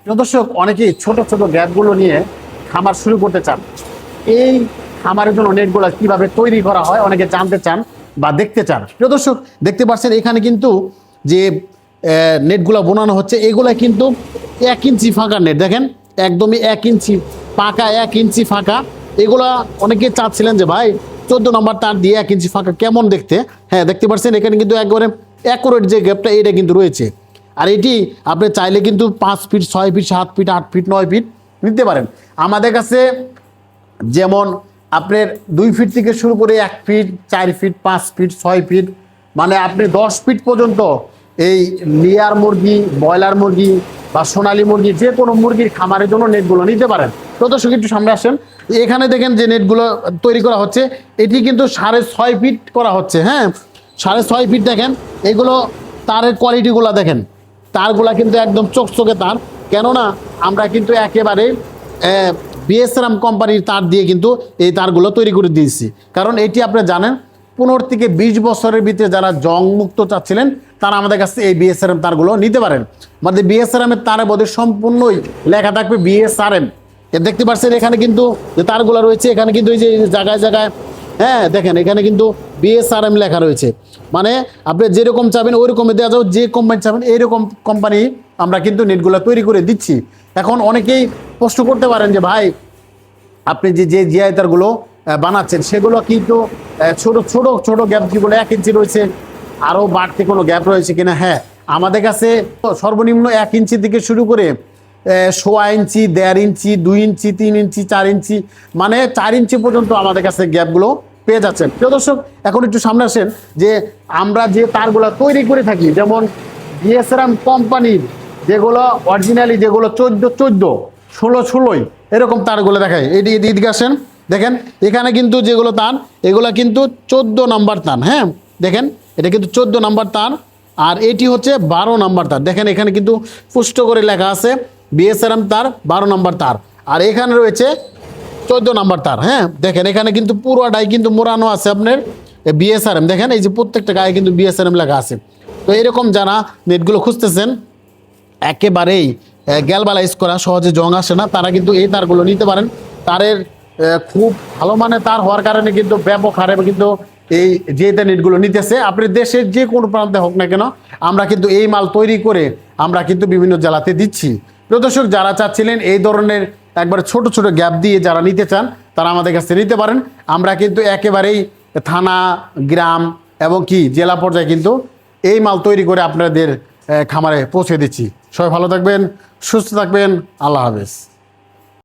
প্রিয় দর্শক, অনেকেই ছোট ছোট গ্যাপগুলো নিয়ে খামার শুরু করতে চান। এই খামারের জন্য নেটগুলো কিভাবে তৈরি করা হয় অনেকে জানতে চান বা দেখতে চান। প্রিয় দর্শক, দেখতে পাচ্ছেন এখানে কিন্তু যে নেটগুলো বোনানো হচ্ছে, এগুলা কিন্তু 1 ইঞ্চি ফাঁকা নেট। দেখেন, একদমই 1 ইঞ্চি পাকা, 1 ইঞ্চি ফাঁকা। এগুলা অনেকে চাচ্ছিলেন যে ভাই 14 নম্বর তার দিয়ে 1 ইঞ্চি ফাঁকা কেমন দেখতে। হ্যাঁ, দেখতে পাচ্ছেন এখানে কিন্তু একবারে অ্যাকুরেট যে গ্যাপটা এটা কিন্তু রয়েছে। আর এটি আপনি চাইলে কিন্তু 5 feet, 6 feet, 7 feet, 8 feet, 9 feet নিতে পারেন। আমাদের কাছে যেমন আপনার 2 ফিট থেকে শুরু করে 1 ফিট, 4 ফিট, 5 ফিট, 6 ফিট, মানে আপনি 10 ফিট পর্যন্ত এই লেয়ার মুরগি, ব্রয়লার মুরগি বা সোনালী মুরগি, যে কোনো মুরগির খামারের জন্য নেটগুলো নিতে পারেন। তো দর্শক, একটু সামনে আসেন। এখানে দেখেন যে নেটগুলো তৈরি করা হচ্ছে, এটি কিন্তু 6.5 ফিট করা হচ্ছে। হ্যাঁ, 6.5 ফিট। দেখেন এগুলো তারের কোয়ালিটিগুলো দেখেন, তারগুলা কিন্তু একদম চকচকে তার। কেননা আমরা কিন্তু একেবারে বিএসআরএম কোম্পানির তার দিয়ে কিন্তু এই তারগুলো তৈরি করে দিয়েছি। কারণ এটি আপনারা জানেন 15 থেকে 20 বছরের ভিতরে যারা জং মুক্ত চাচ্ছিলেন তারা আমাদের কাছে এই বিএসআরএম তারগুলো নিতে পারেন। মানে বিএসআরএম এর তারের মধ্যে সম্পূর্ণই লেখা থাকবে বিএসআরএম। দেখতে পাচ্ছেন এখানে কিন্তু যে তারগুলো রয়েছে, এখানে কিন্তু এই যে জায়গায় জায়গায়, হ্যাঁ দেখেন এখানে কিন্তু বিএসআরএম লেখা রয়েছে। মানে আপনি যেরকম চাবেন ওই রকমই দেওয়া যাবে, যে কোম্পানি চাবেন এইরকম কোম্পানি আমরা কিন্তু নেটগুলো তৈরি করে দিচ্ছি। এখন অনেকেই প্রশ্ন করতে পারেন যে ভাই আপনি যে জিআই তারগুলো বানাচ্ছেন সেগুলো কিন্তু ছোট ছোট ছোট গ্যাপ যেগুলো 1 ইঞ্চি রয়েছে, আরও বাড়তি কোনো গ্যাপ রয়েছে কিনা। হ্যাঁ, আমাদের কাছে সর্বনিম্ন 1 ইঞ্চি থেকে শুরু করে 1.5 ইঞ্চি, 1.5 ইঞ্চি, 2 ইঞ্চি, 3 ইঞ্চি, 4 ইঞ্চি, মানে 4 ইঞ্চি পর্যন্ত আমাদের কাছে গ্যাপগুলো পেয়ে যাচ্ছেন। প্রিয় দর্শক, এখন একটু সামনে আসেন যে আমরা যে তারগুলো তৈরি করে থাকি, যেমন বিএসআরএম কোম্পানির যেগুলো অরিজিনালি, যেগুলো 14 16 এরকম তারগুলো দেখায়। এদিকে আসেন, দেখেন এখানে কিন্তু যেগুলো তার এগুলো কিন্তু 14 নাম্বার তার। হ্যাঁ, দেখেন এটা কিন্তু 14 নাম্বার তার, আর এটি হচ্ছে 12 নাম্বার তার। দেখেন এখানে কিন্তু পুষ্ট করে লেখা আছে বিএসআরএম তার 12 নাম্বার তার, আর এখানে রয়েছে 14 নাম্বার তার। হ্যাঁ, দেখেন এখানে কিন্তু পুরোটাই কিন্তু মোড়ানো আছে আপনার বিএসআরএম। দেখেন এই যে প্রত্যেকটা গায়ে কিন্তু বিএসআরএম লেখা আছে। তো এরকম যারা নেটগুলো খুঁজতেছেন, একেবারেই গ্যালভানাইজ করা, সহজে জং আসে না, তারা কিন্তু এই তারগুলো নিতে পারেন। তারের খুব ভালো মানে তার হওয়ার কারণে কিন্তু ব্যাপক হারে কিন্তু এই যে নেটগুলো নিতেছে। আপনি দেশের যে কোনো প্রান্তে হোক না কেন, আমরা কিন্তু এই মাল তৈরি করে আমরা কিন্তু বিভিন্ন জেলাতে দিচ্ছি। প্রিয় দর্শক, যারা চাচ্ছিলেন এই ধরনের একবার ছোট ছোট গ্যাপ দিয়ে যারা নিতে চান তারা আমাদের কাছে নিতে পারেন। আমরা কিন্তু একেবারেই থানা, গ্রাম এবং কি জেলা পর্যায়ে কিন্তু এই মাল তৈরি করে আপনাদের খামারে পৌঁছে দিচ্ছি। সবাই ভালো থাকবেন, সুস্থ থাকবেন। আল্লাহ হাফেজ।